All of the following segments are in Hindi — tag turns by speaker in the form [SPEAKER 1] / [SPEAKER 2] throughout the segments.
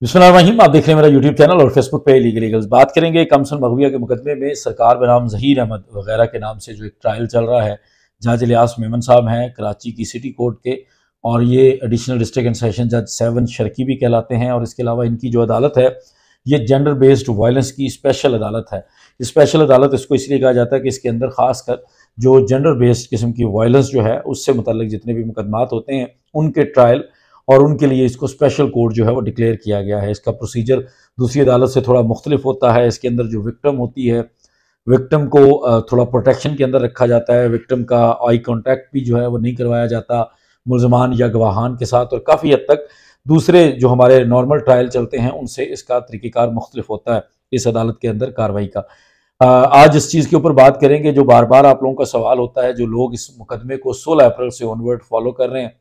[SPEAKER 1] बिस्मिल्लाहिर्रहमानिर्रहीम। आप देख रहे हैं मेरा यूट्यूब चैनल और फेसबुक पे लीगल्स। बात करेंगे कमसन मगविया के मुकदमे में सरकार बनाम ज़हीर अहमद वगैरह के नाम से जो एक ट्रायल चल रहा है। जज इलियास मेमन साहब हैं कराची की सिटी कोर्ट के, और ये एडिशनल डिस्ट्रिक्ट एंड सेशन जज 7 शर्की भी कहलाते हैं। और इसके अलावा इनकी जो अदालत है ये जेंडर बेस्ड वायलेंस की स्पेशल अदालत है। स्पेशल अदालत इसको इसलिए कहा जाता है कि इसके अंदर खासकर जो जेंडर बेस्ड किस्म की वायलेंस जो है उससे मुतल्लिक जितने भी मुकदमात होते हैं उनके ट्रायल, और उनके लिए इसको स्पेशल कोर्ट जो है वो डिक्लेयर किया गया है। इसका प्रोसीजर दूसरी अदालत से थोड़ा मुख्तलिफ होता है। इसके अंदर जो विक्टिम होती है, विक्टिम को थोड़ा प्रोटेक्शन के अंदर रखा जाता है। विक्टिम का आई कांटेक्ट भी जो है वो नहीं करवाया जाता मुल्ज़मान या गवाहान के साथ, और काफ़ी हद तक दूसरे जो हमारे नॉर्मल ट्रायल चलते हैं उनसे इसका तरीक़ेकार मुख्तलिफ होता है इस अदालत के अंदर कार्रवाई का। आज इस चीज़ के ऊपर बात करेंगे जो बार बार आप लोगों का सवाल होता है। जो लोग इस मुकदमे को 16 अप्रैल से ऑनवर्ड फॉलो कर रहे हैं,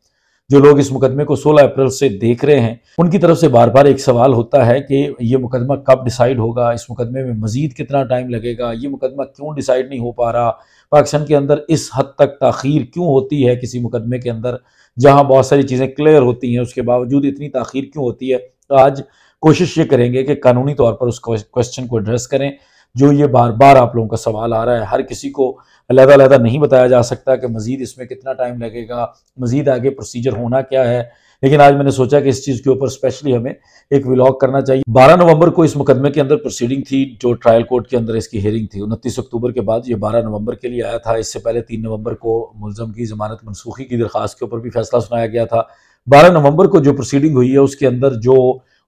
[SPEAKER 1] जो लोग इस मुकदमे को 16 अप्रैल से देख रहे हैं, उनकी तरफ से बार बार एक सवाल होता है कि ये मुकदमा कब डिसाइड होगा, इस मुकदमे में मजीद कितना टाइम लगेगा, ये मुकदमा क्यों डिसाइड नहीं हो पा रहा, पाकिस्तान के अंदर इस हद तक ताख़ीर क्यों होती है किसी मुकदमे के अंदर जहां बहुत सारी चीज़ें क्लियर होती हैं उसके बावजूद इतनी ताख़ीर क्यों होती है। तो आज कोशिश ये करेंगे कि कानूनी तौर पर उस क्वेश्चन को एड्रेस करें जो ये बार बार आप लोगों का सवाल आ रहा है। हर किसी को अलग-अलग नहीं बताया जा सकता कि मज़ीद इसमें कितना टाइम लगेगा, मज़ीद आगे प्रोसीजर होना क्या है। लेकिन आज मैंने सोचा कि इस चीज़ के ऊपर स्पेशली हमें एक व्लॉग करना चाहिए। 12 नवंबर को इस मुकदमे के अंदर प्रोसीडिंग थी, जो ट्रायल कोर्ट के अंदर इसकी हियरिंग थी। 29 अक्टूबर के बाद ये 12 नवंबर के लिए आया था। इससे पहले 3 नवंबर को मुल्ज़म की ज़मानत मनसूखी की दरख्वास्त के ऊपर भी फैसला सुनाया गया था। 12 नवंबर को जो प्रोसीडिंग हुई है उसके अंदर जो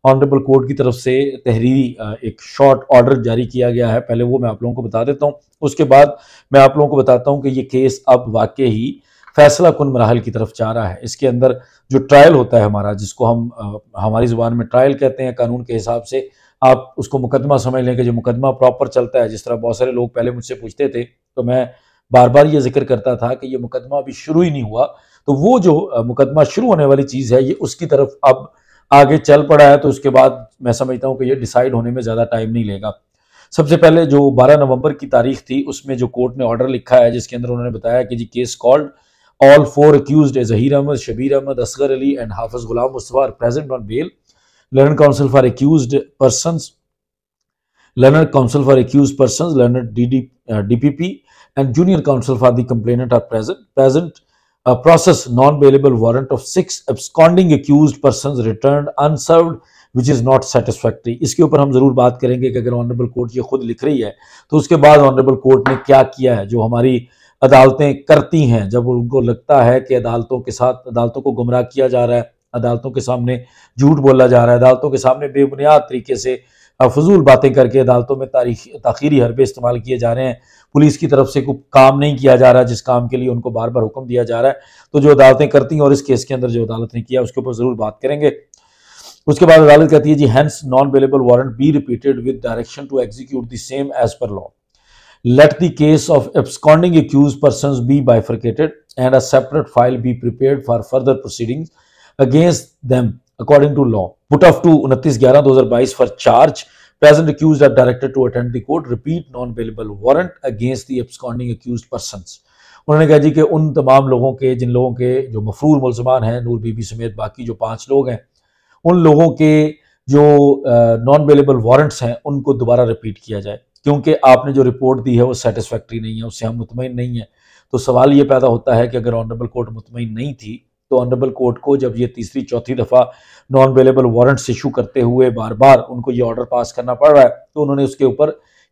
[SPEAKER 1] ऑनरेबल कोर्ट की तरफ से तहरीरी एक शॉर्ट ऑर्डर जारी किया गया है, पहले वो मैं आप लोगों को बता देता हूँ। उसके बाद मैं आप लोगों को बताता हूँ कि ये केस अब वाकई ही फैसला कुन मराहल की तरफ जा रहा है। इसके अंदर जो ट्रायल होता है हमारा, जिसको हम हमारी ज़ुबान में ट्रायल कहते हैं, कानून के हिसाब से आप उसको मुकदमा समझ लें कि जो मुकदमा प्रॉपर चलता है। जिस तरह बहुत सारे लोग पहले मुझसे पूछते थे तो मैं बार बार ये जिक्र करता था कि ये मुकदमा अभी शुरू ही नहीं हुआ, तो वो जो मुकदमा शुरू होने वाली चीज़ है ये उसकी तरफ अब आगे चल पड़ा है। तो उसके बाद मैं समझता हूँ कि ये डिसाइड होने में ज़्यादा टाइम नहीं लेगा। सबसे पहले जो 12 नवंबर की तारीख थी उसमें जो कोर्ट ने ऑर्डर लिखा है जिसके अंदर उन्होंने बताया कि जी case called all 4 accused Zaheer Ahmed, Shabir Ahmed, Asgar Ali and Hafiz Ghulam Mustafa are present on bail. Learned counsel for accused persons, learned DPP and junior counsel for the complainant are present. Process non-bailable warrant of 6 absconding accused persons returned unserved which is not satisfactory। इसके ऊपर हम जरूर बात करेंगे कि अगर ऑनरेबल कोर्ट ये खुद लिख रही है तो उसके बाद ऑनरेबल कोर्ट ने क्या किया है। जो हमारी अदालतें करती हैं जब उनको लगता है कि अदालतों के साथ अदालतों को गुमराह किया जा रहा है, अदालतों के सामने झूठ बोला जा रहा है, अदालतों के सामने बेबुनियाद तरीके से फजूल बातें करके अदालतों में ताखीरी हरबे इस्तेमाल किए जा रहे हैं, पुलिस की तरफ से कोई काम नहीं किया जा रहा जिस काम के लिए उनको बार बार हुक्म दिया जा रहा है, तो जो अदालतें करती हैं और इस केस के अंदर जो अदालत ने किया उसके ऊपर जरूर बात करेंगे। उसके बाद अदालत कहती है जी hence non bailable warrant be repeated with direction to execute the same as per law. Let the case of absconding accused persons be bifurcated and a separate file be prepared for further proceedings against them according to law. Put off to 29/11/2022 for charge. Present accused are directed to attend the court. Repeat non-bailable warrant against the absconding accused persons. उन्होंने कहा जी कि उन तमाम लोगों के जिन लोगों के जो मफरूर मुल्ज़मान हैं, नूर बीबी समेत बाकी जो 5 लोग हैं, उन लोगों के जो नॉन बेलेबल वारंट्स हैं उनको दोबारा रिपीट किया जाए, क्योंकि आपने जो रिपोर्ट दी है वो सेटिस्फैक्ट्री नहीं है, उससे हम मुतमईन नहीं है। तो सवाल ये पैदा होता है कि अगर ऑनरेबल कोर्ट मुतमईन नहीं थी तो ऑनरेबल कोर्ट को जब ये तीसरी चौथी दफ़ा नॉन बेलेबल वारंट्स इशू करते हुए बार बार उनको ये ऑर्डर पास करना पड़ रहा है, तो उन्होंने उसके ऊपर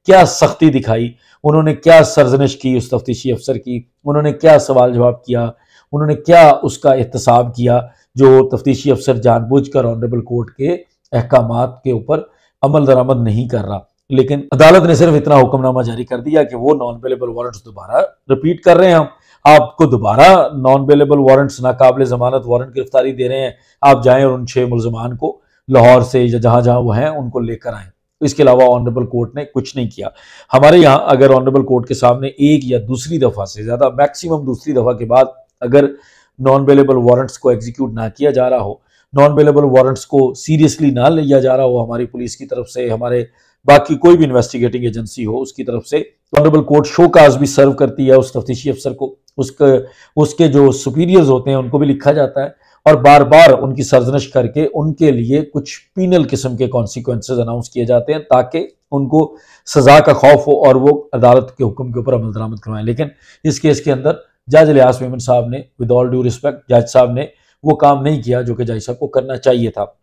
[SPEAKER 1] क्या सख्ती दिखाई, उन्होंने क्या सरजनिश की उस तफ्तीशी अफसर की, उन्होंने क्या सवाल जवाब किया, उन्होंने क्या उसका एहतसाब किया जो तफ्तीशी अफसर जानबूझकर ऑनरेबल कोर्ट के अहकामात के ऊपर अमल दरामद नहीं कर रहा। लेकिन अदालत ने सिर्फ इतना हुक्मनामा जारी कर दिया कि वो नॉन बेलेबल वारंट्स दोबारा रिपीट कर रहे हैं, हम आपको दोबारा नॉन बेलेबल वारंट्स नाकाबिल जमानत वारंट गिरफ्तारी दे रहे हैं, आप जाएं और उन 6 मुल्ज़मान को लाहौर से या जहां जहां वो हैं उनको लेकर आएँ। इसके अलावा ऑनरेबल कोर्ट ने कुछ नहीं किया। हमारे यहाँ अगर ऑनरेबल कोर्ट के सामने एक या दूसरी दफ़ा से ज़्यादा, मैक्सिमम दूसरी दफ़ा के बाद अगर नॉन बेलेबल वारंट्स को एग्जीक्यूट ना किया जा रहा हो, नॉन बेलेबल वारंट्स को सीरियसली ना लिया जा रहा हो हमारी पुलिस की तरफ से, हमारे बाकी कोई भी इन्वेस्टिगेटिंग एजेंसी हो उसकी तरफ से, ऑनरेबल कोर्ट शो काज भी सर्व करती है उस तफ्तीशी अफसर को, उसके जो सुपीरियर्स होते हैं उनको भी लिखा जाता है और बार बार उनकी सरजनश करके उनके लिए कुछ पीनल किस्म के कॉन्सिक्वेंसेज अनाउंस किए जाते हैं ताकि उनको सजा का खौफ हो और वो अदालत के हुक्म के ऊपर अमल दरामद करवाएं। लेकिन इस केस के अंदर जज इलियास मेमन साहब ने, विद ऑल ड्यू रिस्पेक्ट, जज साहब ने वो काम नहीं किया जो कि जज साहब को करना चाहिए था।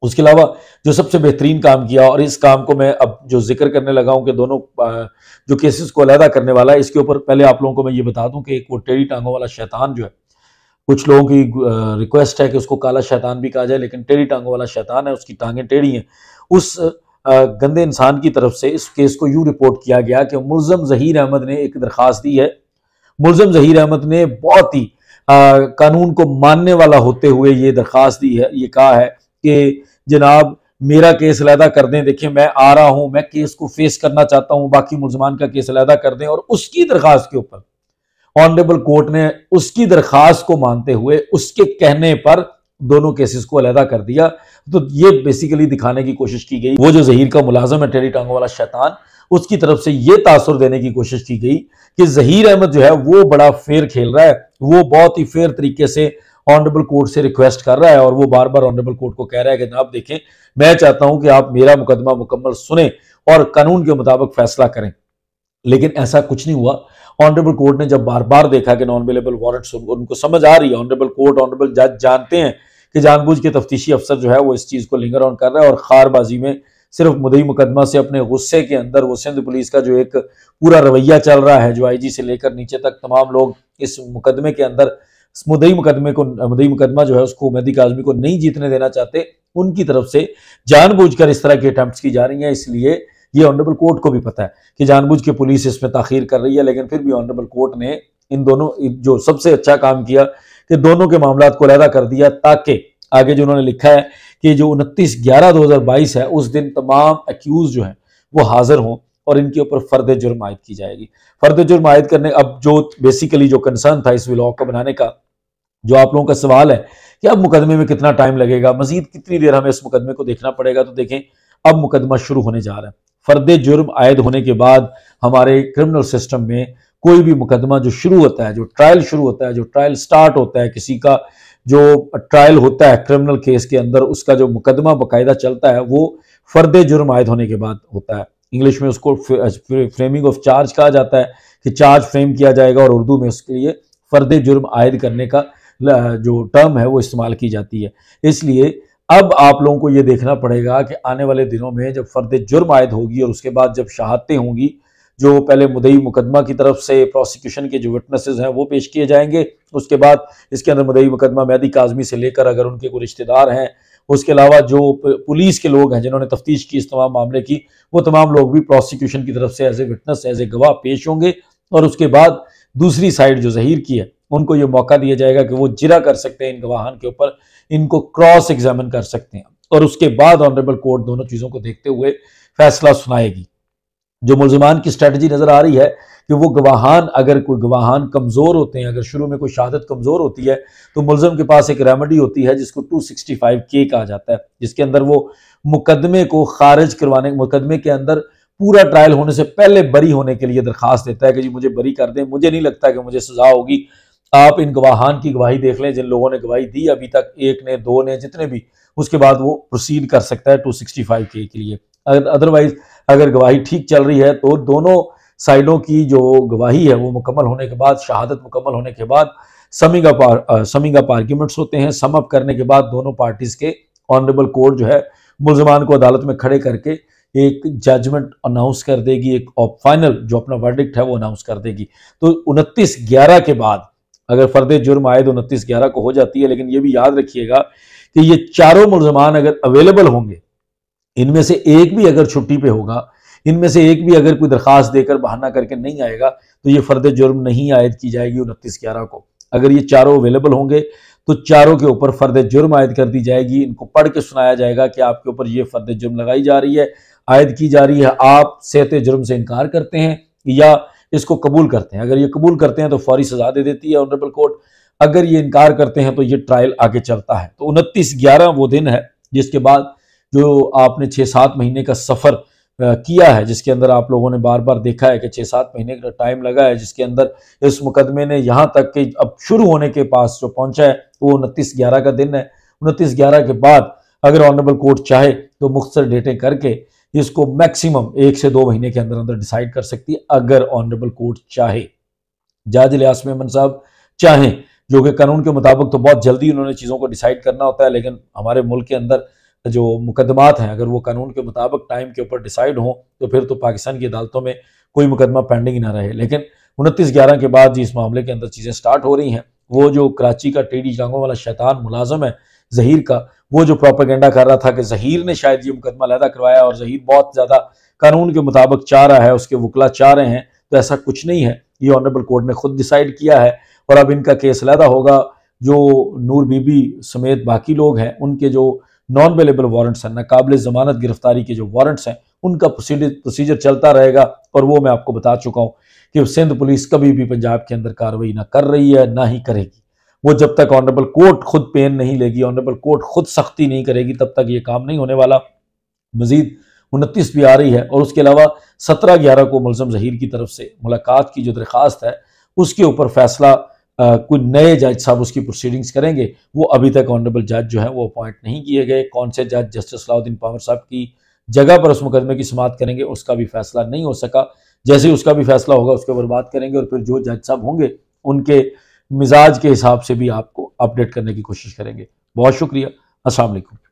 [SPEAKER 1] उसके अलावा जो सबसे बेहतरीन काम किया, और इस काम को मैं अब जो जिक्र करने लगा हूं कि दोनों जो केसेस को अलहदा करने वाला है, इसके ऊपर पहले आप लोगों को मैं ये बता दूं कि एक वो टेढ़ी टांगों वाला शैतान जो है, कुछ लोगों की रिक्वेस्ट है कि उसको काला शैतान भी कहा जाए, लेकिन टेढ़ी टांगों वाला शैतान है, उसकी टांगें टेढ़ी हैं। उस गंदे इंसान की तरफ से इस केस को यूं रिपोर्ट किया गया कि मुल्ज़म ज़हीर अहमद ने एक दरखास्त दी है। मुल्ज़म ज़हीर अहमद ने बहुत ही कानून को मानने वाला होते हुए ये दरखास्त दी है, ये कहा है कि जनाब मेरा केस अलहदा कर दें, देखिए मैं आ रहा हूं, मैं केस को फेस करना चाहता हूं, बाकी मुल्ज़मान का केस अलहदा कर दें। और उसकी दरखास्त के ऊपर ऑनरेबल कोर्ट ने उसकी दरखास्त को मानते हुए उसके कहने पर दोनों केसेस को अलहदा कर दिया। तो ये बेसिकली दिखाने की कोशिश की गई, वो जो ज़हीर का मुलाजम है टेढ़ी टांगों वाला शैतान, उसकी तरफ से ये तासुर देने की कोशिश की गई कि ज़हीर अहमद जो है वो बड़ा फेयर खेल रहा है, वो बहुत ही फेयर तरीके से ऑनरेबल कोर्ट से रिक्वेस्ट कर रहा है और वो बार बार ऑनरेबल कोर्ट को कह रहा है कि जनाब देखें, मैं चाहता हूं कि आप मेरा मुकदमा मुकम्मल सुने और कानून के मुताबिक फैसला करें। लेकिन ऐसा कुछ नहीं हुआ। ऑनरेबल कोर्ट ने जब बार बार देखा कि नॉन अवेलेबल वारंट्स, उनको समझ आ रही है, ऑनरेबल कोर्ट, ऑनरेबल जज जानते हैं कि जानबूझ के तफ्तीशी अफसर जो है वो इस चीज को लिंगर ऑन कर रहा है और खारबाजी में सिर्फ मुद्दई मुकदमा से अपने गुस्से के अंदर वो सिंध पुलिस का जो एक पूरा रवैया चल रहा है, जो आईजी से लेकर नीचे तक तमाम लोग इस मुकदमे के अंदर मुद्दई मुकदमा जो है उसको मेहदी काज़मी को नहीं जीतने देना चाहते, उनकी तरफ से जानबूझकर इस तरह की अटेम्प्ट्स की जा रही हैं। इसलिए ये ऑनरेबल कोर्ट को भी पता है कि जानबूझ के पुलिस इसमें ताखीर कर रही है, लेकिन फिर भी ऑनरेबल कोर्ट ने इन दोनों जो सबसे अच्छा काम किया कि दोनों के मामलात को अलहदा कर दिया, ताकि आगे जो उन्होंने लिखा है कि जो 29/11/2022 है उस दिन तमाम अक्यूज जो है वो हाजिर हों और इनके ऊपर फर्द जुर्म आयद की जाएगी। फर्द जुर्म आयद करने, अब जो बेसिकली जो कंसर्न था इस व्लॉग को बनाने का, जो आप लोगों का सवाल है कि अब मुकदमे में कितना टाइम लगेगा, मजीद कितनी देर हमें इस मुकदमे को देखना पड़ेगा, तो देखें अब मुकदमा शुरू होने जा रहा है। फर्द जुर्म आयद होने के बाद हमारे क्रिमिनल सिस्टम में कोई भी मुकदमा जो शुरू होता है, जो ट्रायल शुरू होता है, जो ट्रायल स्टार्ट होता है, किसी का जो ट्रायल होता है क्रिमिनल केस के अंदर, उसका जो मुकदमा बाकायदा चलता है वो फर्द जुर्म आयद होने के बाद होता है। इंग्लिश में उसको फ्रेमिंग ऑफ चार्ज कहा जाता है कि चार्ज फ्रेम किया जाएगा, और उर्दू में उसके लिए फर्द जुर्म आयद करने का जो टर्म है वो इस्तेमाल की जाती है। इसलिए अब आप लोगों को ये देखना पड़ेगा कि आने वाले दिनों में जब फर्द जुर्म आयद होगी और उसके बाद जब शहादतें होंगी, जो पहले मुद्दई मुकदमा की तरफ से प्रोसिक्यूशन के जो विटनेसेस हैं वो पेश किए जाएंगे, उसके बाद इसके अंदर मुद्दई मुकदमा मेहदी काज़मी से लेकर अगर उनके कोई रिश्तेदार हैं, उसके अलावा जो पुलिस के लोग हैं जिन्होंने तफ्तीश की इस तमाम मामले की, वो तमाम लोग भी प्रोसिक्यूशन की तरफ से as a witness, as a गवाह पेश होंगे। और उसके बाद दूसरी साइड जो ज़हीर की है उनको ये मौका दिया जाएगा कि वो जिरा कर सकते हैं इन गवाहान के ऊपर, इनको क्रॉस एग्जामिन कर सकते हैं, और उसके बाद ऑनरेबल कोर्ट दोनों चीज़ों को देखते हुए फैसला सुनाएगी। जो मुल्ज़िमान की स्ट्रेटजी नजर आ रही है कि वो गवाहान, अगर कोई गवाहान कमजोर होते हैं, अगर शुरू में कोई शहादत कमजोर होती है तो मुल्ज़िम के पास एक रेमेडी होती है जिसको 265K कहा जाता है, जिसके अंदर वो मुकदमे को खारिज करवाने, मुकदमे के अंदर पूरा ट्रायल होने से पहले बरी होने के लिए दरखास्त देता है कि जी मुझे बरी कर दें, मुझे नहीं लगता कि मुझे सजा होगी। आप इन गवाहान की गवाही देख लें, जिन लोगों ने गवाही दी अभी तक, एक ने, दो ने, जितने भी, उसके बाद वो प्रोसीड कर सकता है 265K के लिए। अदरवाइज अगर गवाही ठीक चल रही है तो दोनों साइडों की जो गवाही है वो मुकम्मल होने के बाद, शहादत मुकम्मल होने के बाद समिंग अप आर्ग्यूमेंट्स होते हैं। सम अप करने के बाद दोनों पार्टीज के ऑनरेबल कोर्ट जो है मुल्ज़िमान को अदालत में खड़े करके एक जजमेंट अनाउंस कर देगी, एक फाइनल जो अपना वर्डिक्ट है वो अनाउंस कर देगी। तो 29/11 के बाद अगर फर्द जुर्म आयद 29/11 को हो जाती है, लेकिन ये भी याद रखिएगा कि ये चारों मुल्ज़िमान अगर अवेलेबल होंगे, इनमें से एक भी अगर छुट्टी पे होगा, इनमें से एक भी अगर कोई दरखास्त देकर बहाना करके नहीं आएगा, तो ये फर्द जुर्म नहीं आयद की जाएगी 29/11 को। अगर ये चारों अवेलेबल होंगे तो चारों के ऊपर फर्द जुर्म आयद कर दी जाएगी, इनको पढ़ के सुनाया जाएगा कि आपके ऊपर ये फर्द जुर्म लगाई जा रही है, आयद की जा रही है, आप सेहते जुर्म से इनकार करते हैं या इसको कबूल करते हैं। अगर ये कबूल करते हैं तो फौरी सजा दे देती है ऑनरेबल कोर्ट, अगर ये इनकार करते हैं तो ये ट्रायल आगे चलता है। तो 29/11 वो दिन है जिसके बाद जो आपने 6-7 महीने का सफ़र किया है, जिसके अंदर आप लोगों ने बार बार देखा है कि 6-7 महीने का टाइम लगा है, जिसके अंदर इस मुकदमे ने यहाँ तक कि अब शुरू होने के पास जो पहुंचा है वो 29/11 का दिन है। 29/11 के बाद अगर ऑनरेबल कोर्ट चाहे तो मुख्तसर डेटें करके इसको मैक्सिमम 1 से 2 महीने के अंदर अंदर डिसाइड कर सकती है, अगर ऑनरेबल कोर्ट चाहे। जज इलियास मेमन साहब चाहें, जो कि कानून के मुताबिक तो बहुत जल्दी उन्होंने चीज़ों को डिसाइड करना होता है, लेकिन हमारे मुल्क के अंदर जो मुकदमात हैं अगर वो कानून के मुताबिक टाइम के ऊपर डिसाइड हों तो फिर तो पाकिस्तान की अदालतों में कोई मुकदमा पेंडिंग ही ना रहे। लेकिन 29/11 के बाद जिस मामले के अंदर चीज़ें स्टार्ट हो रही हैं, वो जो कराची का टेढ़ी टांगों वाला शैतान मुलाजम है जहीर का, वो जो प्रोपेगेंडा कर रहा था कि जहीर ने शायद ये मुकदमा अलहदा करवाया और जहीर बहुत ज़्यादा कानून के मुताबिक चाह रहा है, उसके वकला चाह रहे हैं, तो ऐसा कुछ नहीं है। ये ऑनरेबल कोर्ट ने खुद डिसाइड किया है और अब इनका केस अलहदा होगा। जो नूर बीबी समेत बाकी लोग हैं उनके जो नॉन अवेलेबल वारंट्स हैं, नाकाबिल जमानत गिरफ्तारी के जो वारंट्स हैं, उनका प्रोसीजर चलता रहेगा। और वो मैं आपको बता चुका हूँ कि सिंध पुलिस कभी भी पंजाब के अंदर कार्रवाई ना कर रही है, ना ही करेगी। वो जब तक ऑनरेबल कोर्ट खुद पेन नहीं लेगी, ऑनरेबल कोर्ट खुद सख्ती नहीं करेगी, तब तक ये काम नहीं होने वाला। मजीद 29 भी आ रही है और उसके अलावा 17/11 को मुलजम जहीर की तरफ से मुलाकात की जो दरख्वास्त है उसके ऊपर फैसला कोई नए जज साहब उसकी प्रोसीडिंग्स करेंगे। वो अभी तक ऑनरेबल जज जो है वो अपॉइंट नहीं किए गए। कौन से जज जस्टिस सलाउद्दीन पावर साहब की जगह पर उस मुकदमे की समाअत करेंगे उसका भी फैसला नहीं हो सका। जैसे ही उसका भी फैसला होगा उसके ऊपर बात करेंगे और फिर जो जज साहब होंगे उनके मिजाज के हिसाब से भी आपको अपडेट करने की कोशिश करेंगे। बहुत शुक्रिया। अस्सलाम वालेकुम।